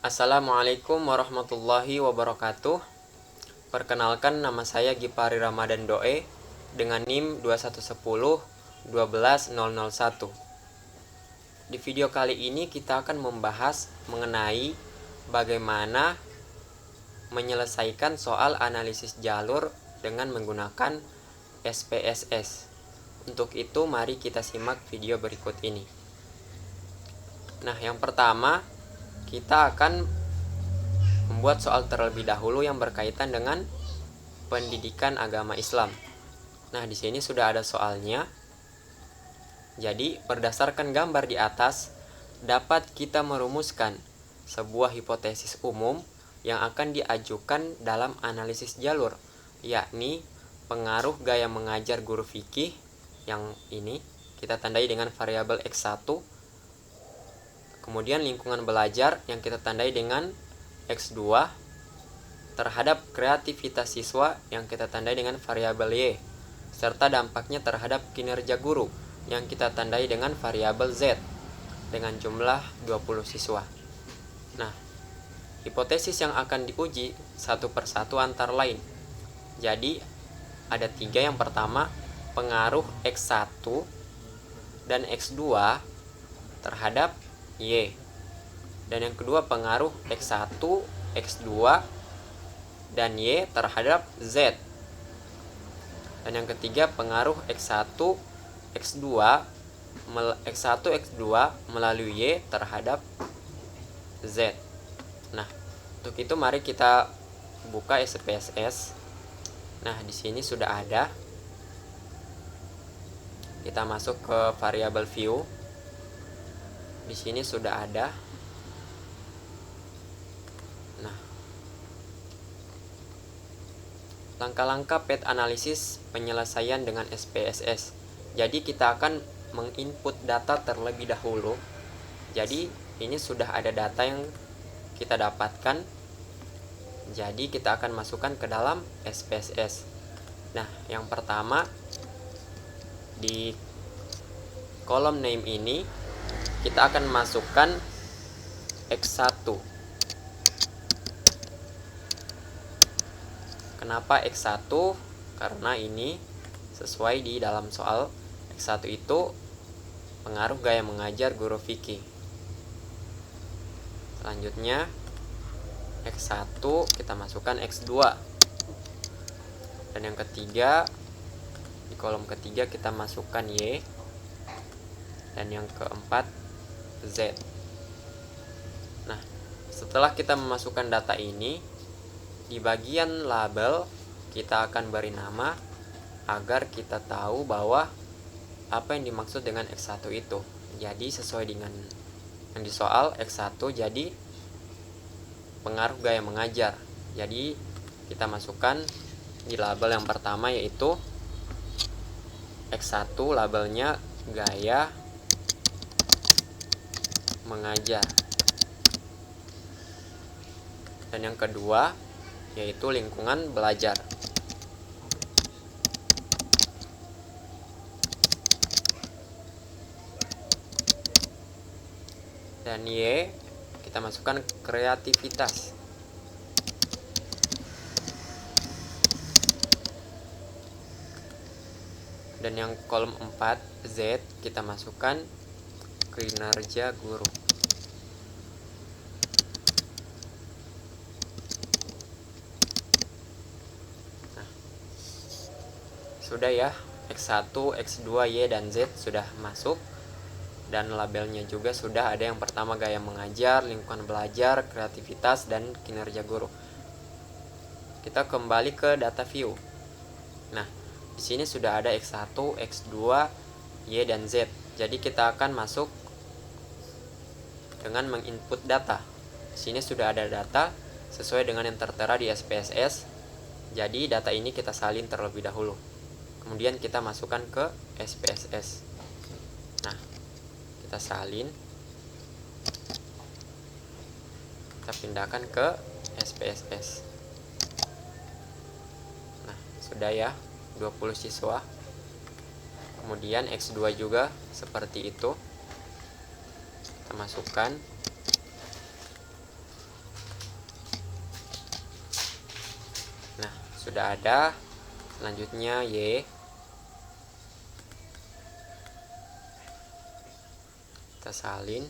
Assalamualaikum warahmatullahi wabarakatuh. Perkenalkan, nama saya Gipari Ramadan Doe dengan NIM 211012001. Di video kali ini kita akan membahas mengenai bagaimana menyelesaikan soal analisis jalur dengan menggunakan SPSS. Untuk itu mari kita simak video berikut ini. Nah, yang pertama kita akan membuat soal terlebih dahulu yang berkaitan dengan pendidikan agama Islam. Nah, di sini sudah ada soalnya. Jadi, berdasarkan gambar di atas, dapat kita merumuskan sebuah hipotesis umum yang akan diajukan dalam analisis jalur, yakni pengaruh gaya mengajar guru fikih, yang ini kita tandai dengan variabel X1, kemudian lingkungan belajar yang kita tandai dengan X2, terhadap kreativitas siswa yang kita tandai dengan variabel Y, serta dampaknya terhadap kinerja guru yang kita tandai dengan variabel Z dengan jumlah 20 siswa. Nah, hipotesis yang akan diuji satu persatu antara lain. Jadi, ada 3. Yang pertama, pengaruh X1 dan X2 terhadap Y. Dan yang kedua, pengaruh X1, X2, dan Y terhadap Z. Dan yang ketiga, pengaruh X1, X2 melalui Y terhadap Z. Nah, untuk itu mari kita buka SPSS. Nah, di sini sudah ada. Kita masuk ke variabel view. Di sini sudah ada. Nah, langkah-langkah PET analisis penyelesaian dengan SPSS. Jadi kita akan menginput data terlebih dahulu. Jadi ini sudah ada data yang kita dapatkan. Jadi kita akan masukkan ke dalam SPSS. Nah, yang pertama di kolom name ini kita akan masukkan X1. Kenapa X1? Karena ini sesuai di dalam soal. X1 itu pengaruh gaya mengajar guru fikih. Selanjutnya X1 kita masukkan X2. Dan yang ketiga, di kolom ketiga kita masukkan Y. Dan yang keempat Z. Nah, setelah kita memasukkan data ini, di bagian label kita akan beri nama agar kita tahu bahwa apa yang dimaksud dengan X1 itu. Jadi sesuai dengan yang di soal, X1 jadi pengaruh gaya mengajar. Jadi kita masukkan di label yang pertama, yaitu X1 labelnya gaya mengajar. Dan yang kedua yaitu lingkungan belajar. Dan Y kita masukkan kreativitas. Dan yang kolom 4 Z kita masukkan kinerja guru. Nah, sudah ya, X1, X2, Y, dan Z sudah masuk. Dan labelnya juga sudah ada. Yang pertama gaya mengajar, lingkungan belajar, kreativitas, dan kinerja guru. Kita kembali ke data view. Nah, di sini sudah ada X1, X2, Y, dan Z. Jadi kita akan masuk dengan menginput data. Di sini sudah ada data sesuai dengan yang tertera di SPSS. Jadi data ini kita salin terlebih dahulu. Kemudian kita masukkan ke SPSS. Nah, kita salin. Kita pindahkan ke SPSS. Nah, sudah ya, 20 siswa. Kemudian X2 juga seperti itu. Kita masukkan. sudah ada. Selanjutnya Y, kita salin.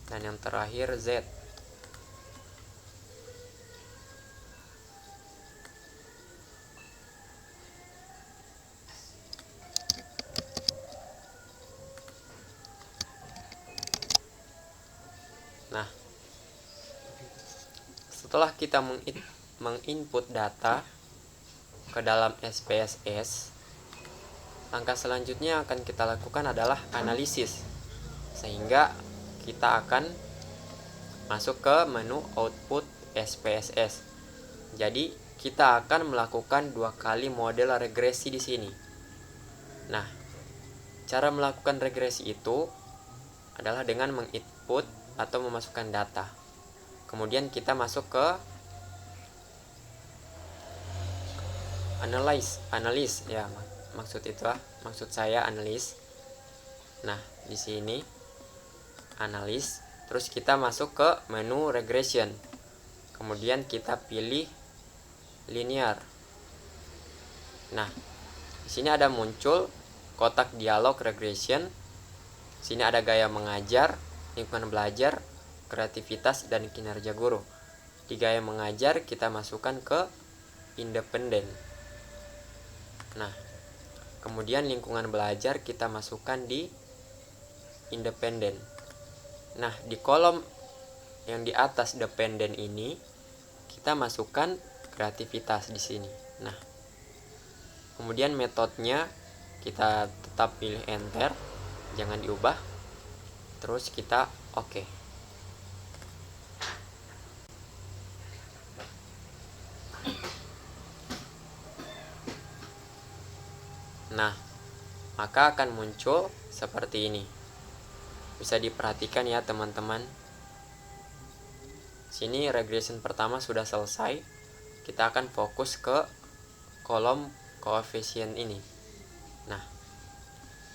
Dan yang terakhir Z. Nah, setelah kita menginput data ke dalam SPSS, langkah selanjutnya yang akan kita lakukan adalah analisis, sehingga kita akan masuk ke menu output SPSS. Jadi kita akan melakukan 2 kali model regresi di sini. Nah, cara melakukan regresi itu adalah dengan menginput atau memasukkan data. Kemudian kita masuk ke analis ya, maksud saya analis. Nah, di sini analis, terus kita masuk ke menu regression. Kemudian kita pilih linear. Nah, di sini ada muncul kotak dialog regression. Sini ada gaya mengajar, lingkungan belajar, kreativitas, dan kinerja guru. Di gaya mengajar kita masukkan ke independen. Nah, kemudian lingkungan belajar kita masukkan di independen. Nah, di kolom yang di atas dependen ini kita masukkan kreativitas di sini. Nah, kemudian metodenya kita tetap pilih enter, jangan diubah. Terus kita oke. Nah, maka akan muncul seperti ini. Bisa diperhatikan ya teman-teman. Sini regression pertama sudah selesai. Kita akan fokus ke kolom koefisien ini. Nah,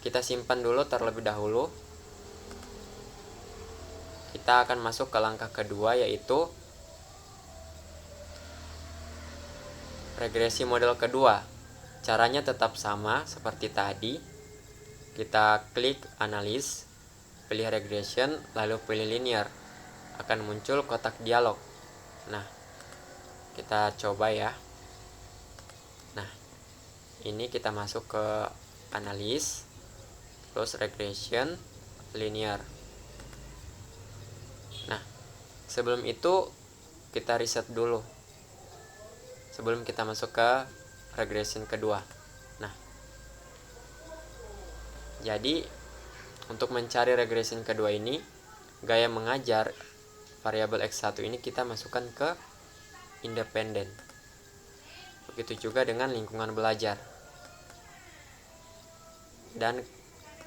kita simpan dulu terlebih dahulu. Kita akan masuk ke langkah kedua, yaitu regresi model kedua. Caranya tetap sama seperti tadi. Kita klik analis, pilih regression, lalu pilih linear. Akan muncul kotak dialog. Nah, kita coba ya. Nah, ini kita masuk ke analis, terus regression, linear. Nah, sebelum itu kita riset dulu, sebelum kita masuk ke regression kedua. Nah, jadi untuk mencari regression kedua ini, gaya mengajar variabel X1 ini kita masukkan ke independen. Begitu juga dengan lingkungan belajar. Dan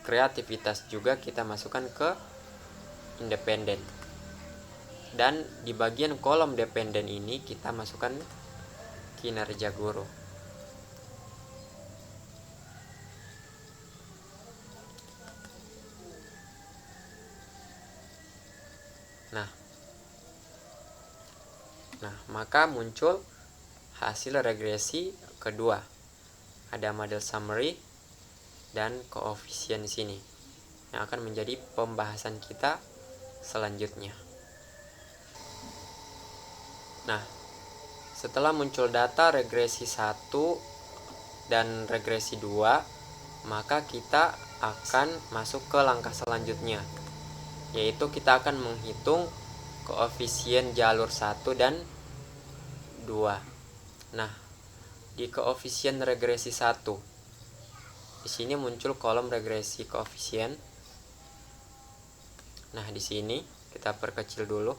kreativitas juga kita masukkan ke independen. Dan di bagian kolom dependen ini kita masukkan kinerja guru. Nah, maka muncul hasil regresi kedua. Ada model summary dan koefisien di sini yang akan menjadi pembahasan kita selanjutnya. Nah, setelah muncul data regresi 1 dan regresi 2, maka kita akan masuk ke langkah selanjutnya, yaitu kita akan menghitung koefisien jalur 1 dan 2. Nah, di koefisien regresi 1, di sini muncul kolom regresi koefisien. Nah, di sini kita perkecil dulu.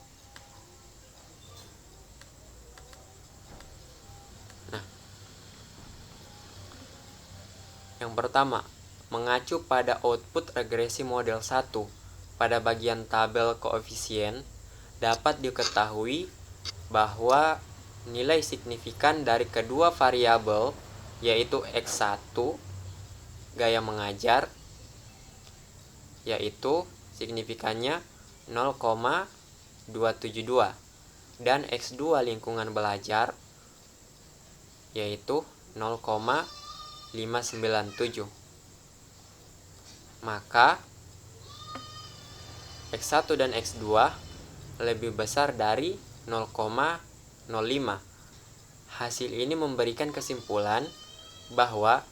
Nah, yang pertama, mengacu pada output regresi model 1 pada bagian tabel koefisien, dapat diketahui bahwa nilai signifikan dari kedua variabel, yaitu X1 gaya mengajar, yaitu signifikannya 0,272 dan X2 lingkungan belajar yaitu 0,597. Maka X1 dan X2 lebih besar dari 0,05. Hasil ini memberikan kesimpulan bahwa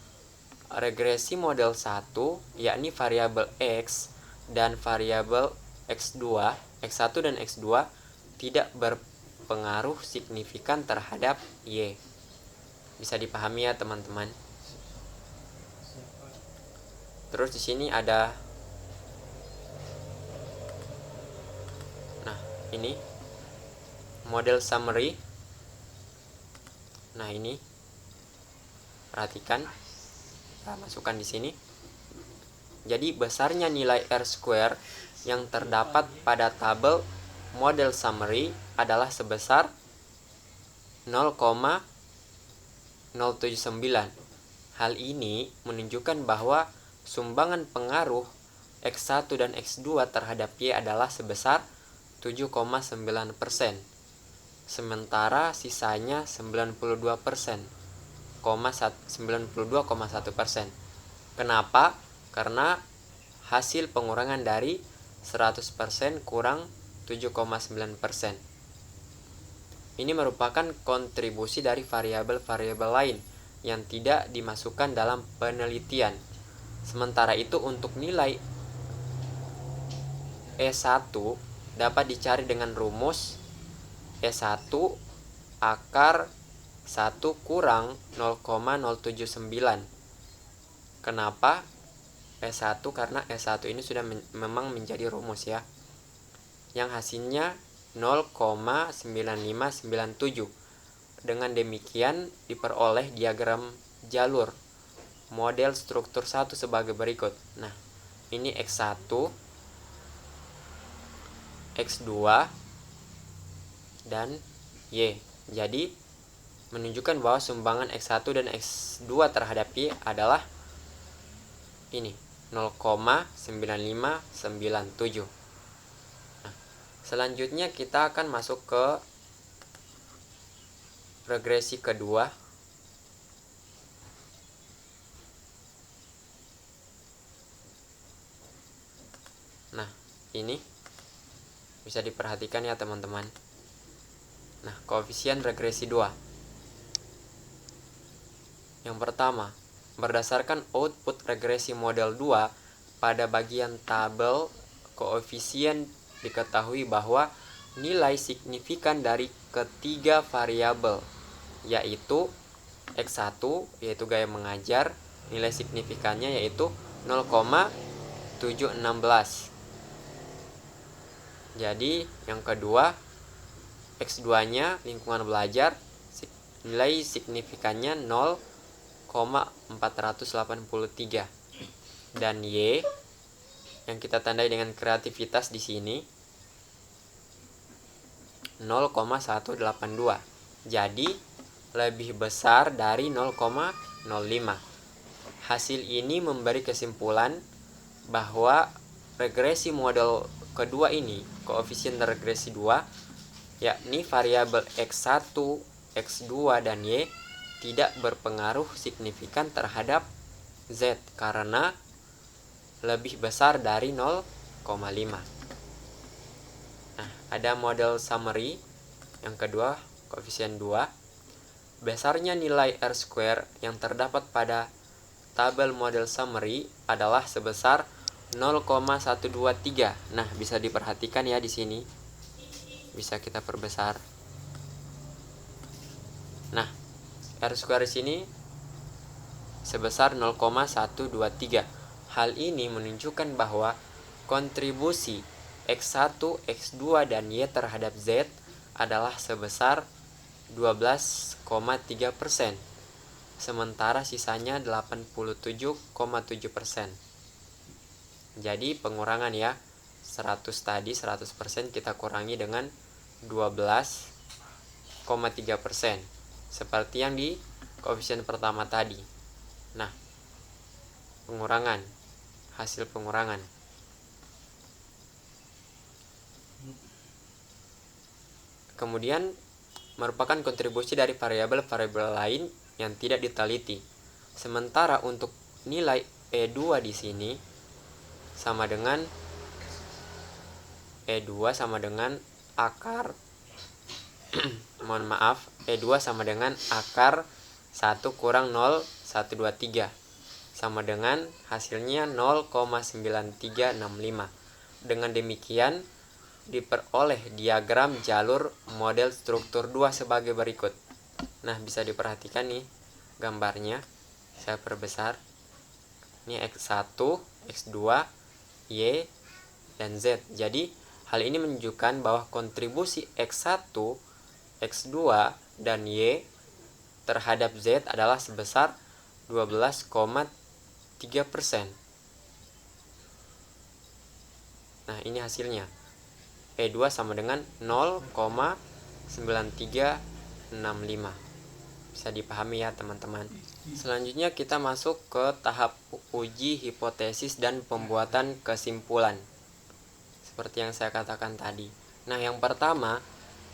regresi model 1 yakni variabel X dan variabel X1 dan X2 tidak berpengaruh signifikan terhadap Y. Bisa dipahami ya teman-teman. Terus di sini ada ini model summary. Nah, ini perhatikan, kita masukkan di sini. Jadi besarnya nilai R² yang terdapat pada tabel model summary adalah sebesar 0,079. Hal ini menunjukkan bahwa sumbangan pengaruh X1 dan X2 terhadap Y adalah sebesar 7,9%. Sementara sisanya 92,1%. Kenapa? Karena hasil pengurangan dari 100% kurang 7,9%. Ini merupakan kontribusi dari variabel-variabel lain yang tidak dimasukkan dalam penelitian. Sementara itu untuk nilai E1 dapat dicari dengan rumus E1 akar 1 kurang 0,079. Kenapa E1? Karena E1 ini sudah memang menjadi rumus ya, yang hasilnya 0,9597. Dengan demikian diperoleh diagram jalur model struktur 1 sebagai berikut. Nah, ini X1, X2 dan Y. Jadi menunjukkan bahwa sumbangan X1 dan X2 terhadap Y adalah ini 0,9597. Nah, selanjutnya kita akan masuk ke regresi kedua. Nah, ini bisa diperhatikan ya teman-teman. Nah, koefisien regresi 2. Yang pertama, berdasarkan output regresi model 2, pada bagian tabel koefisien diketahui bahwa nilai signifikan dari ketiga variabel yaitu X1 yaitu gaya mengajar, nilai signifikannya yaitu 0,716. Jadi yang kedua X2-nya lingkungan belajar, nilai signifikannya 0,483. Dan Y yang kita tandai dengan kreativitas di sini 0,182. Jadi lebih besar dari 0,05. Hasil ini memberi kesimpulan bahwa regresi model kedua ini, koefisien regresi 2, yakni variabel X1, X2, dan Y tidak berpengaruh signifikan terhadap Z karena lebih besar dari 0,5. Nah, ada model summary yang kedua, koefisien 2. Besarnya nilai R² yang terdapat pada tabel model summary adalah sebesar 0,123. Nah, bisa diperhatikan ya di sini. Bisa kita perbesar. Nah, R² di sini sebesar 0,123. Hal ini menunjukkan bahwa kontribusi X1, X2, dan Y terhadap Z adalah sebesar 12,3%, sementara sisanya 87,7%. Jadi pengurangan ya, 100 tadi 100% kita kurangi dengan 12,3%, seperti yang di koefisien pertama tadi. Nah, pengurangan, hasil pengurangan. Kemudian merupakan kontribusi dari variabel-variabel lain yang tidak diteliti. Sementara untuk nilai E2 di sini sama dengan E2 sama dengan akar mohon maaf, E2 sama dengan akar 1 kurang 0,123 sama dengan hasilnya 0,9365. Dengan demikian diperoleh diagram jalur model struktur 2 sebagai berikut. Nah, bisa diperhatikan nih gambarnya. Saya perbesar. Ini X1, X2, Y, dan Z. Jadi, hal ini menunjukkan bahwa kontribusi X1, X2, dan Y terhadap Z adalah sebesar 12,3%. Nah, ini hasilnya. E2 sama dengan 0,9365. Bisa dipahami ya teman-teman. Selanjutnya kita masuk ke tahap uji hipotesis dan pembuatan kesimpulan. Seperti yang saya katakan tadi. Nah, yang pertama,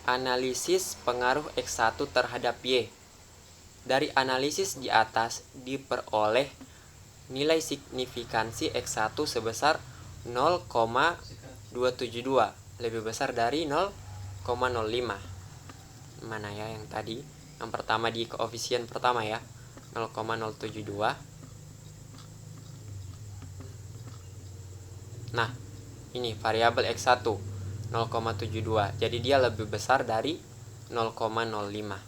analisis pengaruh X1 terhadap Y. Dari analisis di atas diperoleh nilai signifikansi X1 sebesar 0,272, lebih besar dari 0,05. Mana ya yang tadi? Yang pertama di koefisien pertama ya, 0,072. Nah, ini variabel X1 0,72. Jadi dia lebih besar dari 0,05.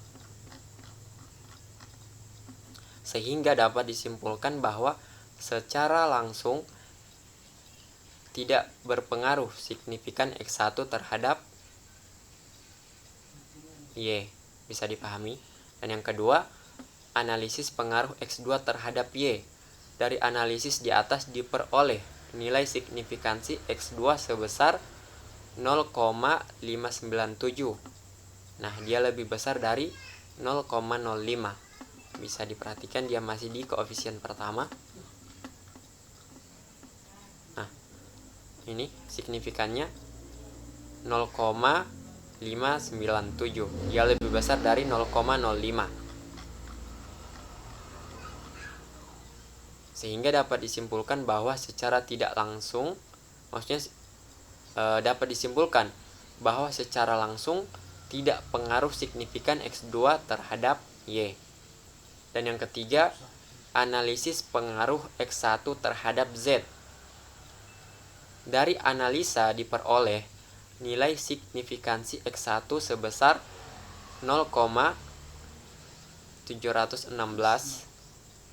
Sehingga dapat disimpulkan bahwa secara langsung tidak berpengaruh signifikan X1 terhadap Y. Bisa dipahami. Dan yang kedua, analisis pengaruh X2 terhadap Y. Dari analisis di atas diperoleh nilai signifikansi X2 sebesar 0,597. Nah, dia lebih besar dari 0,05. Bisa diperhatikan dia masih di koefisien pertama. Nah, ini signifikannya 0,597. Dia lebih besar dari 0,05. Sehingga dapat disimpulkan bahwa secara tidak langsung, maksudnya dapat disimpulkan bahwa secara langsung tidak pengaruh signifikan X2 terhadap Y. Dan yang ketiga, analisis pengaruh X1 terhadap Z. Dari analisa diperoleh nilai signifikansi X1 sebesar 0,716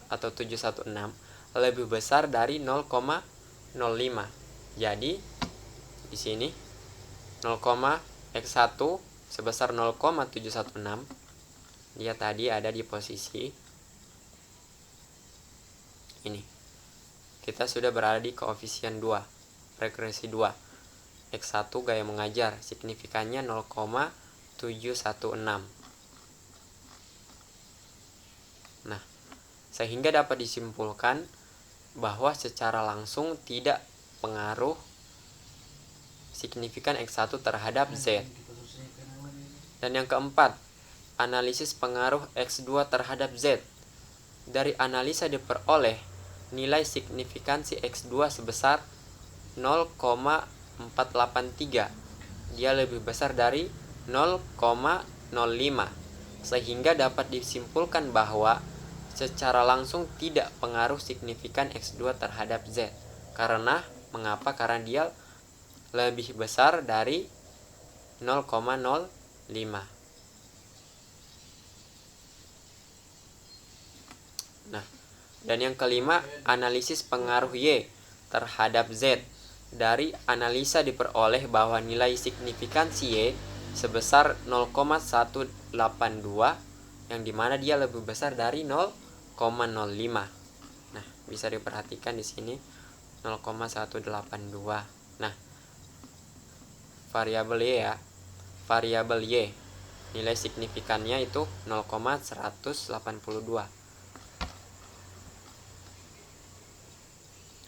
atau 716, lebih besar dari 0,05. Jadi di sini X1 sebesar 0,716, dia tadi ada di posisi ini. Kita sudah berada di koefisien 2, regresi 2. X1 gaya mengajar, signifikannya 0,716. Nah, sehingga dapat disimpulkan bahwa secara langsung tidak pengaruh signifikan X1 terhadap Z. Dan yang keempat, analisis pengaruh X2 terhadap Z. Dari analisa diperoleh nilai signifikansi X2 sebesar 0,483. Dia lebih besar dari 0,05. Sehingga dapat disimpulkan bahwa secara langsung tidak pengaruh signifikan X2 terhadap Z. Karena mengapa? Karena dia lebih besar dari 0,05. Nah, dan yang kelima, analisis pengaruh Y terhadap Z. Dari analisa diperoleh bahwa nilai signifikansi Y sebesar 0,182, yang dimana dia lebih besar dari 0,05. Nah, bisa diperhatikan di sini 0,182. Nah, variabel Y ya, variabel Y nilai signifikannya itu 0,182.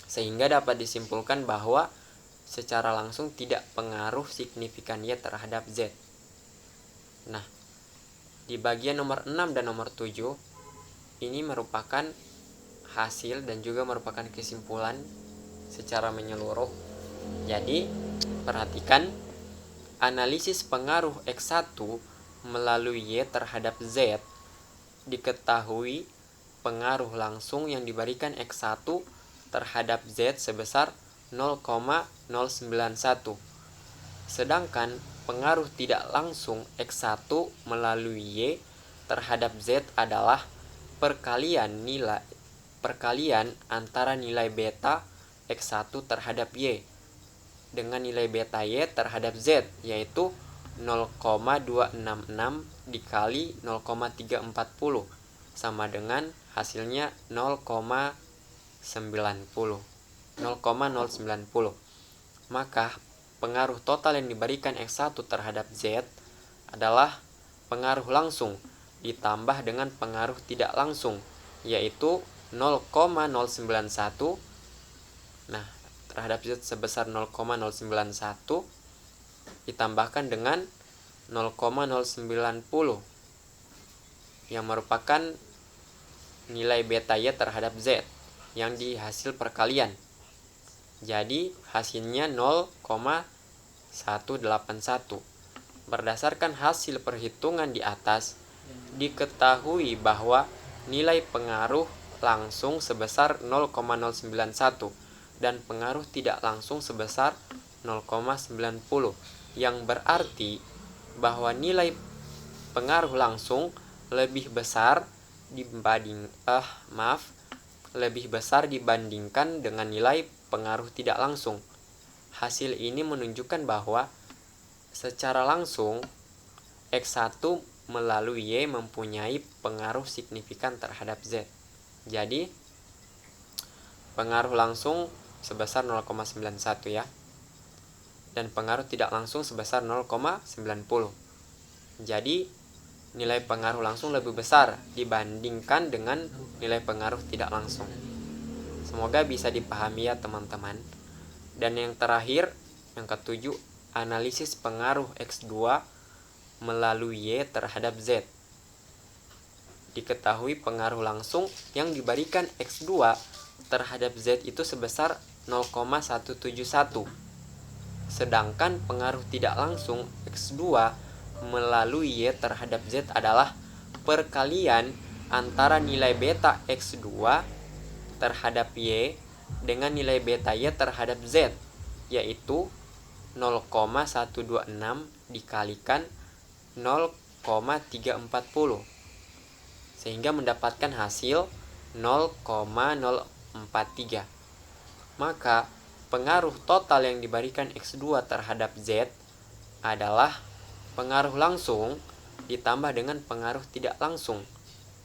Sehingga dapat disimpulkan bahwa secara langsung tidak pengaruh signifikan Y terhadap Z. Nah, di bagian nomor 6 dan nomor 7 ini merupakan hasil dan juga merupakan kesimpulan secara menyeluruh. Jadi, perhatikan analisis pengaruh X1 melalui Y terhadap Z. Diketahui pengaruh langsung yang diberikan X1 terhadap Z sebesar 0,091. Sedangkan pengaruh tidak langsung X1 melalui Y terhadap Z adalah perkalian antara nilai beta X1 terhadap Y dengan nilai beta Y terhadap Z, yaitu 0,266 dikali 0,340 sama dengan hasilnya 0,090. Maka pengaruh total yang diberikan X1 terhadap Z adalah pengaruh langsung ditambah dengan pengaruh tidak langsung, yaitu 0,091. Nah, terhadap Z sebesar 0,091 ditambahkan dengan 0,090 yang merupakan nilai beta Y terhadap Z yang di hasil perkalian. Jadi hasilnya 0,181. Berdasarkan hasil perhitungan di atas, diketahui bahwa nilai pengaruh langsung sebesar 0,091 dan pengaruh tidak langsung sebesar 0,90, yang berarti bahwa nilai pengaruh langsung lebih besar dibandingkan dengan nilai pengaruh tidak langsung. Hasil ini menunjukkan bahwa secara langsung X1 melalui Y mempunyai pengaruh signifikan terhadap Z. Jadi pengaruh langsung sebesar 0,91 ya. Dan pengaruh tidak langsung sebesar 0,90. Jadi nilai pengaruh langsung lebih besar dibandingkan dengan nilai pengaruh tidak langsung. Semoga bisa dipahami ya teman-teman. Dan yang terakhir, yang ketujuh, analisis pengaruh X2 melalui Y terhadap Z. Diketahui pengaruh langsung yang diberikan X2 terhadap Z itu sebesar 0,171. Sedangkan pengaruh tidak langsung X2 melalui Y terhadap Z adalah perkalian antara nilai beta X2 terhadap Y dengan nilai beta Y terhadap Z, yaitu 0,126 dikalikan 0,340 sehingga mendapatkan hasil 0,043. Maka pengaruh total yang diberikan X2 terhadap Z adalah pengaruh langsung ditambah dengan pengaruh tidak langsung,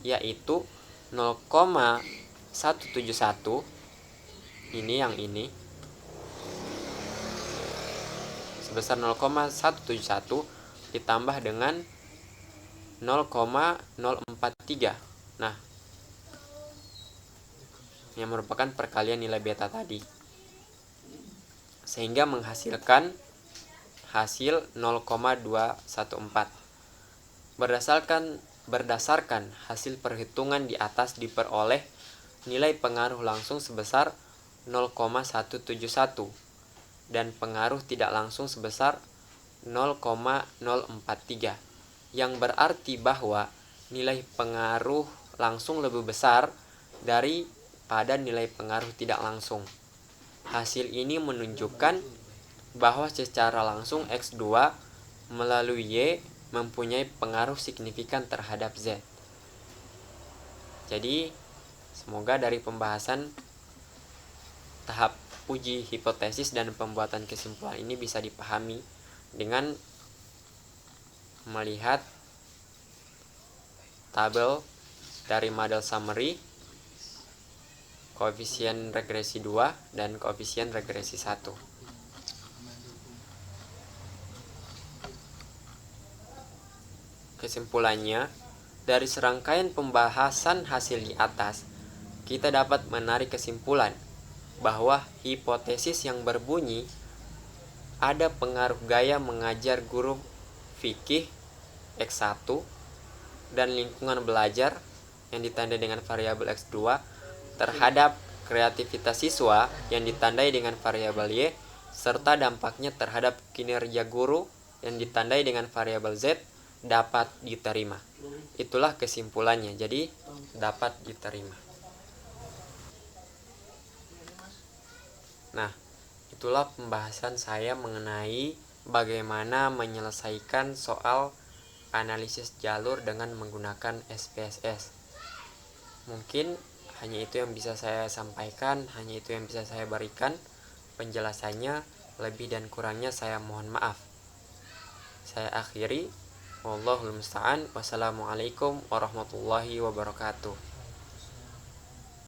yaitu 0,171. Ini sebesar 0,171 ditambah dengan 0,043. Nah, yang merupakan perkalian nilai beta tadi, sehingga menghasilkan hasil 0,214. Berdasarkan hasil perhitungan di atas diperoleh nilai pengaruh langsung sebesar 0,171 dan pengaruh tidak langsung sebesar 0,043, yang berarti bahwa nilai pengaruh langsung lebih besar daripada nilai pengaruh tidak langsung. Hasil ini menunjukkan bahwa secara langsung X2 melalui Y mempunyai pengaruh signifikan terhadap Z. Jadi, semoga dari pembahasan tahap uji hipotesis dan pembuatan kesimpulan ini bisa dipahami dengan melihat tabel dari model summary, koefisien regresi 2 dan koefisien regresi 1. Kesimpulannya, dari serangkaian pembahasan hasil di atas, kita dapat menarik kesimpulan bahwa hipotesis yang berbunyi ada pengaruh gaya mengajar guru fikih X1 dan lingkungan belajar yang ditandai dengan variabel X2 terhadap kreativitas siswa yang ditandai dengan variabel Y, serta dampaknya terhadap kinerja guru yang ditandai dengan variabel Z dapat diterima. Itulah kesimpulannya, jadi dapat diterima. Nah, itulah pembahasan saya mengenai bagaimana menyelesaikan soal analisis jalur dengan menggunakan SPSS. Mungkin hanya itu yang bisa saya sampaikan, hanya itu yang bisa saya berikan penjelasannya. Lebih dan kurangnya saya mohon maaf. Saya akhiri. Wallahul musta'an. Wassalamualaikum warahmatullahi wabarakatuh.